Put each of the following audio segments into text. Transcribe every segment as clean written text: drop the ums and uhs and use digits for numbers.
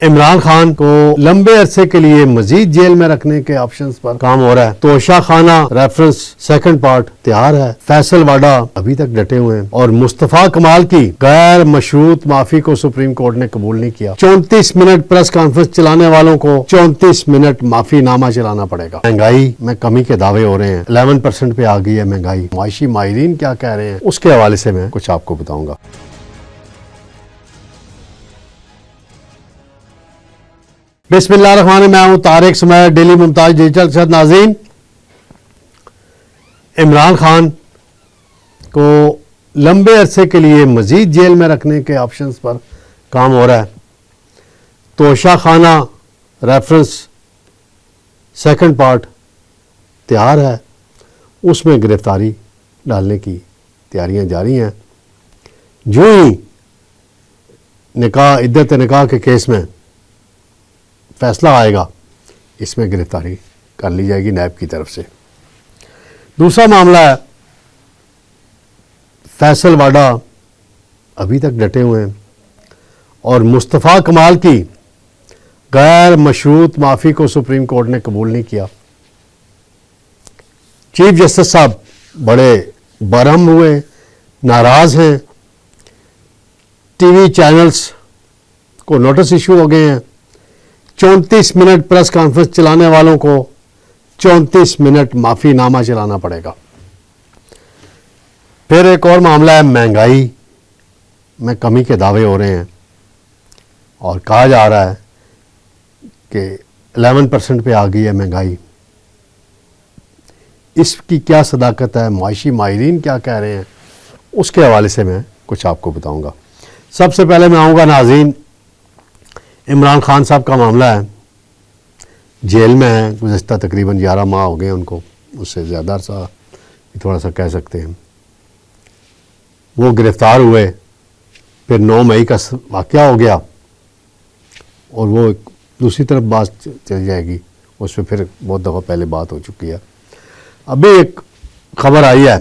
عمران خان کو لمبے عرصے کے لیے مزید جیل میں رکھنے کے آپشنز پر کام ہو رہا ہے۔ توشہ خانہ ریفرنس سیکنڈ پارٹ تیار ہے۔ فیصل واڈا ابھی تک ڈٹے ہوئے ہیں اور مصطفیٰ کمال کی غیر مشروط معافی کو سپریم کورٹ نے قبول نہیں کیا۔ 34 منٹ پریس کانفرنس چلانے والوں کو 34 منٹ معافی نامہ چلانا پڑے گا۔ مہنگائی میں کمی کے دعوے ہو رہے ہیں، 11% پہ آ گئی ہے مہنگائی۔ معاشی ماہرین کیا کہہ رہے ہیں اس کے حوالے سے میں کچھ آپ کو بتاؤں گا۔ بسم اللہ الرحمن الرحیم، میں ہوں طارق سمیع، ڈیلی ممتاز ڈیجیٹل کے ساتھ۔ ناظرین، عمران خان کو لمبے عرصے کے لیے مزید جیل میں رکھنے کے آپشنز پر کام ہو رہا ہے۔ توشہ خانہ ریفرنس سیکنڈ پارٹ تیار ہے، اس میں گرفتاری ڈالنے کی تیاریاں جاری ہیں۔ جو ہی عدت نکاح کے کیس میں فیصلہ آئے گا، اس میں گرفتاری کر لی جائے گی نیب کی طرف سے۔ دوسرا معاملہ ہے، فیصل واڈا ابھی تک ڈٹے ہوئے ہیں اور مصطفیٰ کمال کی غیر مشروط معافی کو سپریم کورٹ نے قبول نہیں کیا۔ چیف جسٹس صاحب بڑے برہم ہوئے، ناراض ہیں۔ ٹی وی چینلز کو نوٹس ایشو ہو گئے ہیں۔ 34 منٹ پریس کانفرنس چلانے والوں کو 34 منٹ معافی نامہ چلانا پڑے گا۔ پھر ایک اور معاملہ ہے، مہنگائی میں کمی کے دعوے ہو رہے ہیں اور کہا جا رہا ہے کہ 11% پہ آ گئی ہے مہنگائی۔ اس کی کیا صداقت ہے، معاشی ماہرین کیا کہہ رہے ہیں، اس کے حوالے سے میں کچھ آپ کو بتاؤں گا۔ سب سے پہلے میں آؤں گا ناظرین، عمران خان صاحب کا معاملہ ہے، جیل میں ہیں، گزشتہ تقریباً 11 ماہ ہو گئے ان کو، اس سے زیادہ عرصہ تھوڑا سا کہہ سکتے ہیں۔ وہ گرفتار ہوئے، پھر 9 مئی کا واقعہ ہو گیا اور وہ دوسری طرف بات چل جائے گی، اس پہ پھر بہت دفعہ پہلے بات ہو چکی ہے۔ ابھی ایک خبر آئی ہے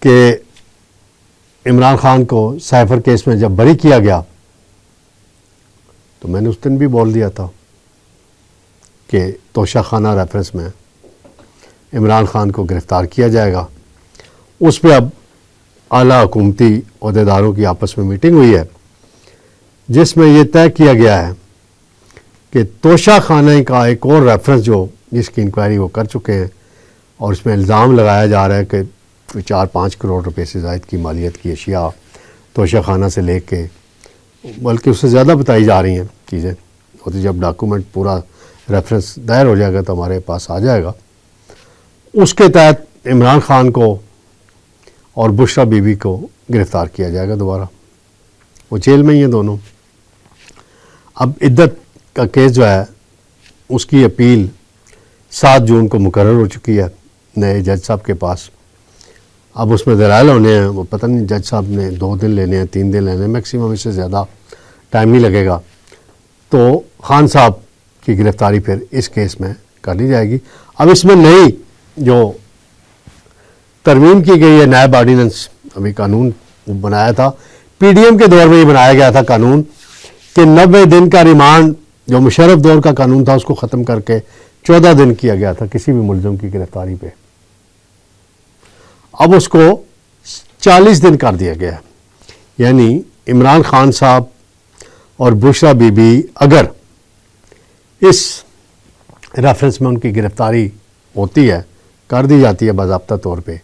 کہ عمران خان کو سائفر کیس میں جب بری کیا گیا تو میں نے اس دن بھی بول دیا تھا کہ توشہ خانہ ریفرنس میں عمران خان کو گرفتار کیا جائے گا۔ اس پہ اب اعلیٰ حکومتی عہدیداروں کی آپس میں میٹنگ ہوئی ہے، جس میں یہ طے کیا گیا ہے کہ توشہ خانہ کا ایک اور ریفرنس جس کی انکوائری وہ کر چکے ہیں اور اس میں الزام لگایا جا رہا ہے کہ 4-5 کروڑ روپے سے زائد کی مالیت کی اشیاء توشہ خانہ سے لے کے، بلکہ اس سے زیادہ بتائی جا رہی ہیں چیزیں، اور جب ڈاکومنٹ پورا ریفرنس دائر ہو جائے گا تو ہمارے پاس آ جائے گا۔ اس کے تحت عمران خان کو اور بشرا بی بی کو گرفتار کیا جائے گا دوبارہ۔ وہ جیل میں ہی ہیں دونوں۔ اب عدت کا کیس جو ہے، اس کی اپیل 7 جون کو مقرر ہو چکی ہے نئے جج صاحب کے پاس۔ اب اس میں دلائل ہونے ہیں، وہ پتہ نہیں جج صاحب نے 2 دن لینے ہیں، 3 دن لینے ہیں، میکسیمم اس سے زیادہ ٹائم نہیں لگے گا۔ تو خان صاحب کی گرفتاری پھر اس کیس میں کر لی جائے گی۔ اب اس میں نئی جو ترمیم کی گئی ہے، نیب آرڈیننس، ابھی قانون بنایا تھا، پی ڈی ایم کے دور میں ہی بنایا گیا تھا قانون، کہ 90 دن کا ریمانڈ جو مشرف دور کا قانون تھا اس کو ختم کر کے 14 دن کیا گیا تھا کسی بھی ملزم کی گرفتاری پہ۔ اب اس کو 40 دن کر دیا گیا ہے، یعنی عمران خان صاحب اور بشرا بی بی اگر اس ریفرنس میں ان کی گرفتاری ہوتی ہے، کر دی جاتی ہے باضابطہ طور پہ،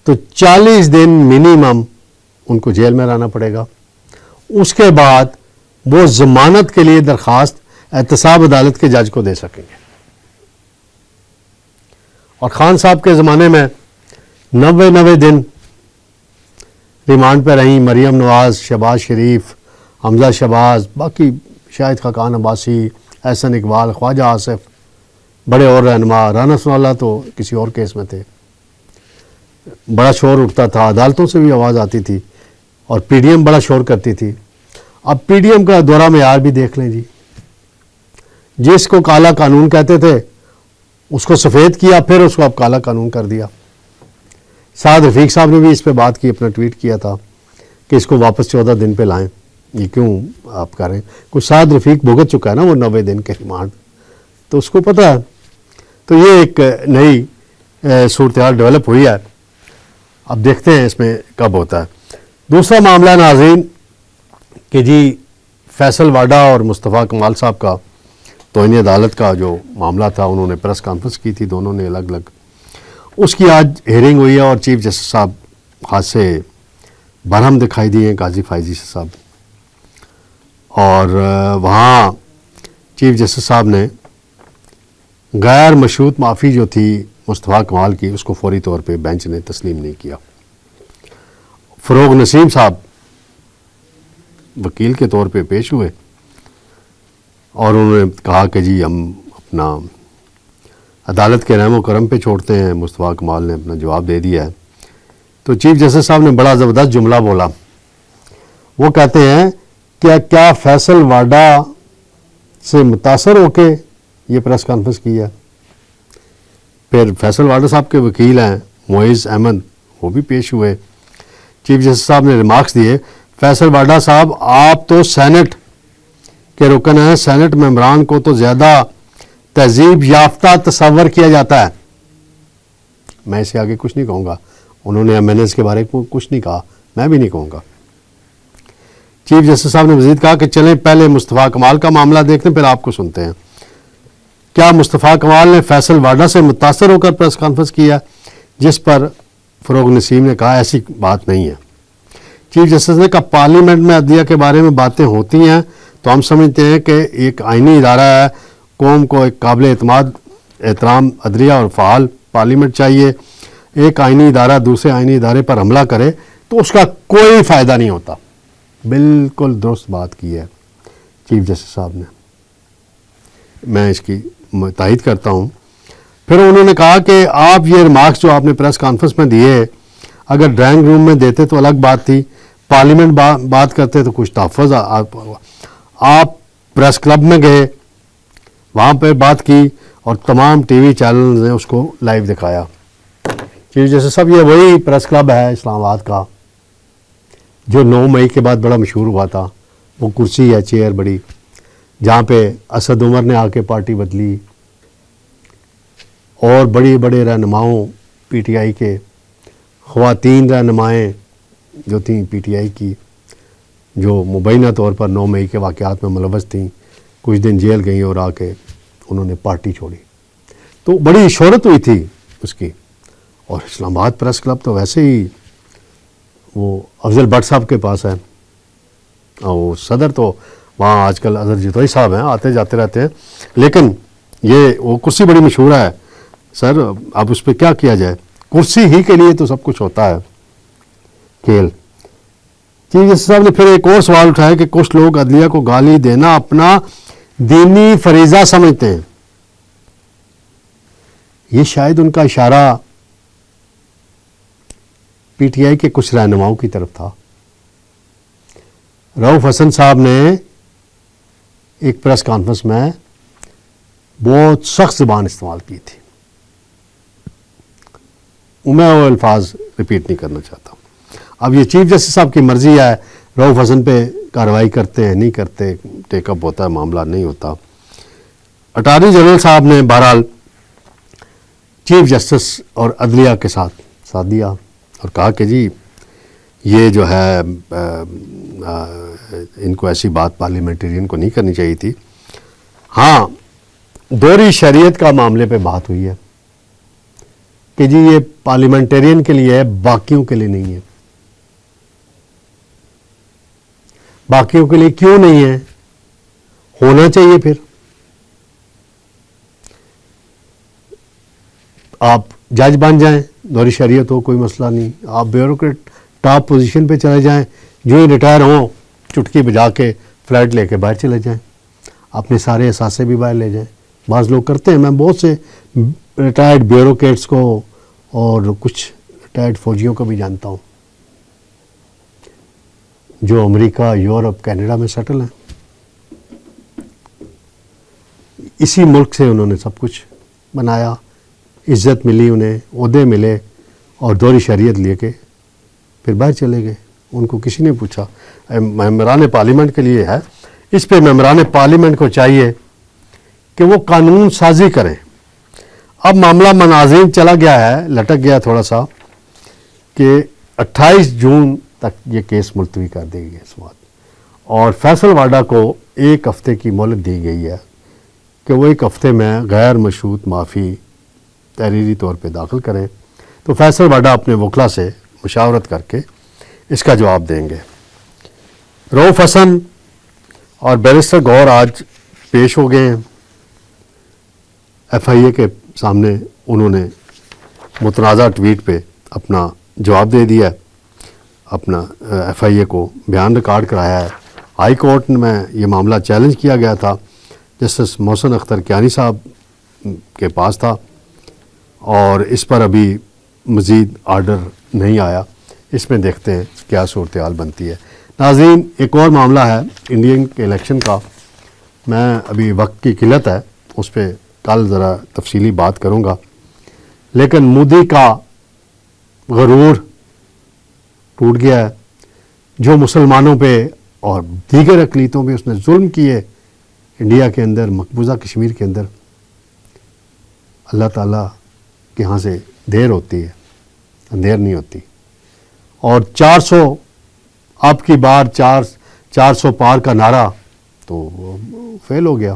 تو 40 دن منیمم ان کو جیل میں رہنا پڑے گا۔ اس کے بعد وہ ضمانت کے لیے درخواست احتساب عدالت کے جج کو دے سکیں گے۔ اور خان صاحب کے زمانے میں 90 دن ریمانڈ پہ رہیں مریم نواز، شہباز شریف، حمزہ شہباز، باقی شاہد خاقان عباسی، احسن اقبال، خواجہ آصف، بڑے اور رہنما، رانا ثناء اللہ تو کسی اور کیس میں تھے۔ بڑا شور اٹھتا تھا، عدالتوں سے بھی آواز آتی تھی اور پی ڈی ایم بڑا شور کرتی تھی۔ اب پی ڈی ایم کا دورہ معیار بھی دیکھ لیں جی، جس کو کالا قانون کہتے تھے اس کو سفید کیا، پھر اس کو اب کالا قانون کر دیا۔ سعد رفیق صاحب نے بھی اس پہ بات کی، اپنا ٹویٹ کیا تھا کہ اس کو واپس 14 دن پہ لائیں۔ یہ کیوں آپ کر رہے ہیں؟ کچھ سعد رفیق بھگت چکا ہے نا وہ 90 دن کے ریمانڈ، تو اس کو پتہ ہے. تو یہ ایک نئی صورتحال ڈیولپ ہوئی ہے. اب دیکھتے ہیں اس میں کب ہوتا ہے. دوسرا معاملہ ناظرین کہ جی فیصل واڈا اور مصطفیٰ کمال صاحب کا توہین عدالت کا جو معاملہ تھا، انہوں نے پریس کانفرنس کی تھی دونوں نے الگ الگ. اس کی آج ہیئرنگ ہوئی ہے اور چیف جسٹس صاحب خاصے برہم دکھائی دیے ہیں، قاضی فائزی صاحب. اور وہاں چیف جسٹس صاحب نے غیر مشروط معافی جو تھی مصطفیٰ کمال کی، اس کو فوری طور پہ بینچ نے تسلیم نہیں کیا. فروغ نسیم صاحب وکیل کے طور پہ پیش ہوئے اور انہوں نے کہا کہ جی ہم اپنا عدالت کے رحم و کرم پہ چھوڑتے ہیں. مصطفیٰ کمال نے اپنا جواب دے دیا ہے. تو چیف جسٹس صاحب نے بڑا زبردست جملہ بولا. وہ کہتے ہیں کہ کیا فیصل واڈا سے متاثر ہو کے یہ پریس کانفرنس کی ہے؟ پھر فیصل واڈا صاحب کے وکیل ہیں معیز احمد، وہ بھی پیش ہوئے. چیف جسٹس صاحب نے ریمارکس دیے، فیصل واڈا صاحب آپ تو سینٹ کے رکن ہیں، سینٹ ممبران کو تو زیادہ تہذیب یافتہ تصور کیا جاتا ہے. میں اسے آگے کچھ نہیں کہوں گا. انہوں نے MNS کے بارے میں کچھ نہیں کہا، میں بھی نہیں کہوں گا. چیف جسٹس صاحب نے مزید کہا کہ چلیں پہلے مصطفیٰ کمال کا معاملہ دیکھتے ہیں پھر آپ کو سنتے ہیں. کیا مصطفیٰ کمال نے فیصل واڈا سے متاثر ہو کر پریس کانفرنس کیا؟ جس پر فروغ نسیم نے کہا ایسی بات نہیں ہے. چیف جسٹس نے کہا پارلیمنٹ میں عدلیہ کے بارے میں باتیں ہوتی ہیں تو ہم سمجھتے ہیں کہ ایک آئینی ادارہ ہے، قوم کو ایک قابل اعتماد احترام عدلیہ اور فعال پارلیمنٹ چاہیے. ایک آئینی ادارہ دوسرے آئینی ادارے پر حملہ کرے تو اس کا کوئی فائدہ نہیں ہوتا. بالکل درست بات کی ہے چیف جسٹس صاحب نے، میں اس کی تائید کرتا ہوں. پھر انہوں نے کہا کہ آپ یہ ریمارکس جو آپ نے پریس کانفرنس میں دیے اگر ڈرائنگ روم میں دیتے تو الگ بات تھی، پارلیمنٹ بات کرتے تو کچھ تحفظ. آپ پریس کلب میں گئے، وہاں پہ بات کی اور تمام ٹی وی چینلز نے اس کو لائیو دکھایا. چیف جسٹس صاحب یہ وہی پریس کلب ہے اسلام آباد کا جو 9 مئی کے بعد بڑا مشہور ہوا تھا. وہ کرسی ہے، چیئر بڑی، جہاں پہ اسد عمر نے آ کے پارٹی بدلی اور بڑے بڑے رہنماؤں PTI کے، خواتین رہنمائیں جو تھیں PTI کی جو مبینہ طور پر 9 مئی کے واقعات میں ملوث تھیں، کچھ دن جیل گئیں اور آ کے انہوں نے پارٹی چھوڑی. تو بڑی شہرت ہوئی تھی اس کی. اور اسلام آباد پریس کلب تو ویسے ہی وہ افضل بٹ صاحب کے پاس ہے، اور وہ صدر تو وہاں آج کل اظہر جتوئی صاحب ہیں، آتے جاتے رہتے ہیں. لیکن یہ وہ کرسی بڑی مشہور ہے سر، اب اس پہ کیا جائے، کرسی ہی کے لیے تو سب کچھ ہوتا ہے کھیل. چیف جسٹس صاحب نے پھر ایک اور سوال اٹھایا کہ کچھ لوگ عدلیہ کو گالی دینا اپنا دینی فریضہ سمجھتے ہیں. یہ شاید ان کا اشارہ PTI کے کچھ رہنماؤں کی طرف تھا. رؤف حسن صاحب نے ایک پریس کانفرنس میں بہت سخت زبان استعمال کی تھی. میں وہ الفاظ ریپیٹ نہیں کرنا چاہتا ہوں. اب یہ چیف جسٹس صاحب کی مرضی ہے، رؤف حسن پہ کارروائی کرتے ہیں نہیں کرتے، ٹیک اپ ہوتا ہے معاملہ نہیں ہوتا. اٹارنی جنرل صاحب نے بہرحال چیف جسٹس اور عدلیہ کے ساتھ دیا اور کہا کہ جی یہ جو ہے ان کو ایسی بات پارلیمنٹرین کو نہیں کرنی چاہیے تھی. ہاں دوہری شریعت کا معاملے پہ بات ہوئی ہے کہ جی یہ پارلیمنٹرین کے لیے ہے، باقیوں کے لیے نہیں ہے. باقیوں کے لیے کیوں نہیں ہے؟ ہونا چاہیے. پھر آپ جج بن جائیں، دوہری شریعت ہو کوئی مسئلہ نہیں. آپ بیوروکریٹ ٹاپ پوزیشن پہ چلے جائیں، جو ہی ریٹائر ہوں چٹکی بجا کے فلائٹ لے کے باہر چلے جائیں، اپنے سارے اثاثے بھی باہر لے جائیں. بعض لوگ کرتے ہیں، میں بہت سے ریٹائرڈ بیوروکریٹس کو اور کچھ ریٹائرڈ فوجیوں کو بھی جانتا ہوں جو امریکہ، یورپ، کینیڈا میں سیٹل ہیں. اسی ملک سے انہوں نے سب کچھ بنایا، عزت ملی انہیں، عہدے ملے، اور دوہری شریعت لے کے پھر باہر چلے گئے. ان کو کسی نے پوچھا. ممبران پارلیمنٹ کے لیے ہے. اس پہ ممبران پارلیمنٹ کو چاہیے کہ وہ قانون سازی کریں. اب معاملہ مناظرین چلا گیا ہے, لٹک گیا تھوڑا سا, کہ 28 جون تک یہ کیس ملتوی کر دی گئی اس وقت, اور فیصل واڈا کو 1 ہفتے کی مہلت دی گئی ہے کہ وہ 1 ہفتے میں غیر مشروط معافی تحریری طور پہ داخل کریں. تو فیصل واڈا اپنے وکلا سے مشاورت کر کے اس کا جواب دیں گے. رؤف حسن اور بیرسٹر گور آج پیش ہو گئے ہیں ایف آئی اے کے سامنے. انہوں نے متنازع ٹویٹ پہ اپنا جواب دے دیا ہے, اپنا ایف آئی اے کو بیان ریکارڈ کرایا ہے. ہائی کورٹ میں یہ معاملہ چیلنج کیا گیا تھا, جسٹس محسن اختر کیانی صاحب کے پاس تھا, اور اس پر ابھی مزید آرڈر نہیں آیا. اس میں دیکھتے ہیں کیا صورتحال بنتی ہے. ناظرین, ایک اور معاملہ ہے انڈین کے الیکشن کا. میں ابھی وقت کی قلت ہے, اس پہ کل ذرا تفصیلی بات کروں گا, لیکن مودی کا غرور ٹوٹ گیا ہے. جو مسلمانوں پہ اور دیگر اقلیتوں پہ اس نے ظلم کیے انڈیا کے اندر, مقبوضہ کشمیر کے اندر, اللہ تعالیٰ کے ہاں سے دیر ہوتی ہے, اندھیر نہیں ہوتی. اور 400 اب کی بار 400 پار کا نعرہ تو فیل ہو گیا.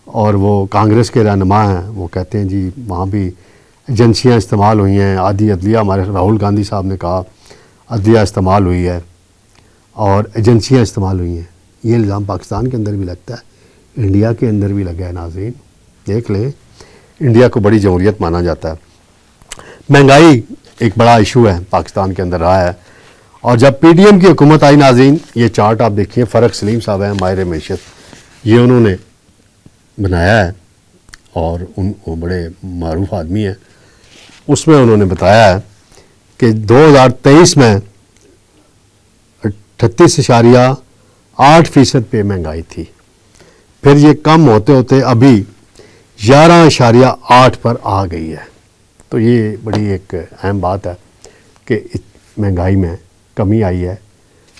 اور وہ کانگریس کے رہنما ہیں, وہ کہتے ہیں جی وہاں بھی ایجنسیاں استعمال ہوئی ہیں, آدھی عدلیہ, ہمارے راہل گاندھی صاحب نے کہا عدلیہ استعمال ہوئی ہے اور ایجنسیاں استعمال ہوئی ہیں. یہ الزام پاکستان کے اندر بھی لگتا ہے, انڈیا کے اندر بھی لگا ہے. ناظرین دیکھ لیں, انڈیا کو بڑی جمہوریت مانا جاتا ہے. مہنگائی ایک بڑا ایشو ہے پاکستان کے اندر رہا ہے, اور جب پی ڈی ایم کی حکومت آئی ناظرین, یہ چارٹ آپ دیکھیے, فرق سلیم صاحب ہیں ماہر معیشت, یہ انہوں نے بنایا ہے اور وہ بڑے معروف آدمی ہیں. اس میں انہوں نے بتایا ہے کہ 2023 میں 38.8% پہ مہنگائی تھی, پھر یہ کم ہوتے ہوتے ابھی 11.8 پر آ گئی ہے. تو یہ بڑی ایک اہم بات ہے کہ مہنگائی میں کمی آئی ہے.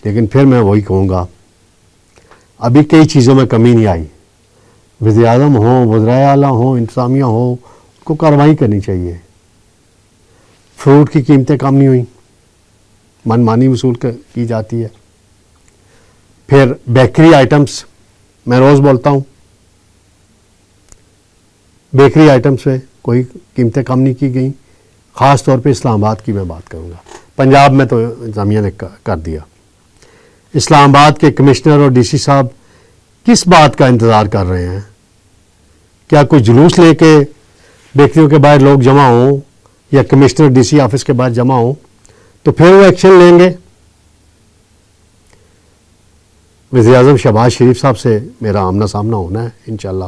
لیکن پھر میں وہی کہوں گا, ابھی کئی چیزوں میں کمی نہیں آئی. وزیر اعظم ہوں, وزرائے اعلیٰ ہوں, انتظامیہ ہوں, ان کو کارروائی کرنی چاہیے. فروٹ کی قیمتیں کم نہیں ہوئیں, من مانی وصول کی جاتی ہے. پھر بیکری آئٹمس, میں روز بولتا ہوں, بیکری آئٹمس پہ کوئی قیمتیں کم نہیں کی گئیں. خاص طور پہ اسلام آباد کی میں بات کروں گا, پنجاب میں تو انتظامیہ نے کر دیا. اسلام آباد کے کمشنر اور ڈی سی صاحب کس بات کا انتظار کر رہے ہیں؟ کیا کوئی جلوس لے کے بیکریوں کے باہر لوگ جمع ہوں یا کمشنر ڈی سی آفس کے باہر جمع ہوں تو پھر وہ ایکشن لیں گے؟ وزیر اعظم شہباز شریف صاحب سے میرا آمنا سامنا ہونا ہے انشاءاللہ,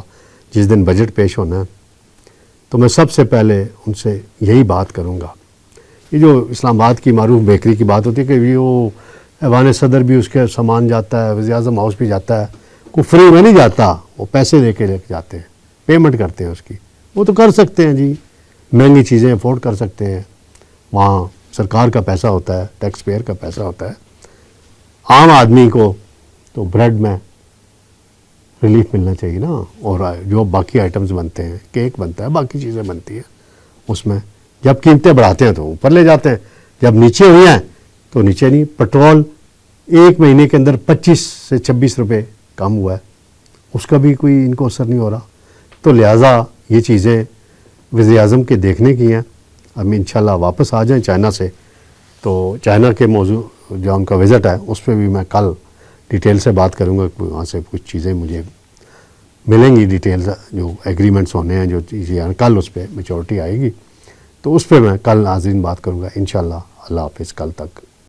جس دن بجٹ پیش ہونا ہے. تو میں سب سے پہلے ان سے یہی بات کروں گا. یہ جو اسلام آباد کی معروف بیکری کی بات ہوتی ہے کہ وہ ایوان صدر بھی اس کے سامان جاتا ہے, وزیر اعظم ہاؤس بھی جاتا ہے, کوئی فری میں نہیں جاتا, وہ پیسے لے کے جاتے ہیں, پیمنٹ کرتے ہیں اس کی. وہ تو کر سکتے ہیں جی, مہنگی چیزیں افورڈ کر سکتے ہیں, وہاں سرکار کا پیسہ ہوتا ہے, ٹیکس پیئر کا پیسہ ہوتا ہے. عام آدمی کو تو بریڈ میں ریلیف ملنا چاہیے نا, اور جو باقی آئٹمز بنتے ہیں, کیک بنتا ہے, باقی چیزیں بنتی ہیں, اس میں جب قیمتیں بڑھاتے ہیں تو اوپر لے جاتے ہیں, جب نیچے ہوئے ہیں تو نیچے نہیں. پٹرول 1 مہینے کے اندر 25 سے 26 روپے کم ہوا ہے, اس کا بھی کوئی ان کو اثر نہیں ہو رہا. تو لہٰذا یہ چیزیں وزیر اعظم کے دیکھنے کی ہیں. اب انشاءاللہ واپس آ جائیں چائنا سے, تو چائنا کے موضوع جو ان کا وزٹ ہے اس پہ بھی میں کل ڈیٹیل سے بات کروں گا. وہاں سے کچھ چیزیں مجھے ملیں گی, ڈیٹیلز جو ایگریمنٹس ہونے ہیں, جو چیزیں کل اس پہ میچورٹی آئے گی, تو اس پہ میں کل ناظرین بات کروں گا انشاءاللہ. اللہ حافظ, کل تک.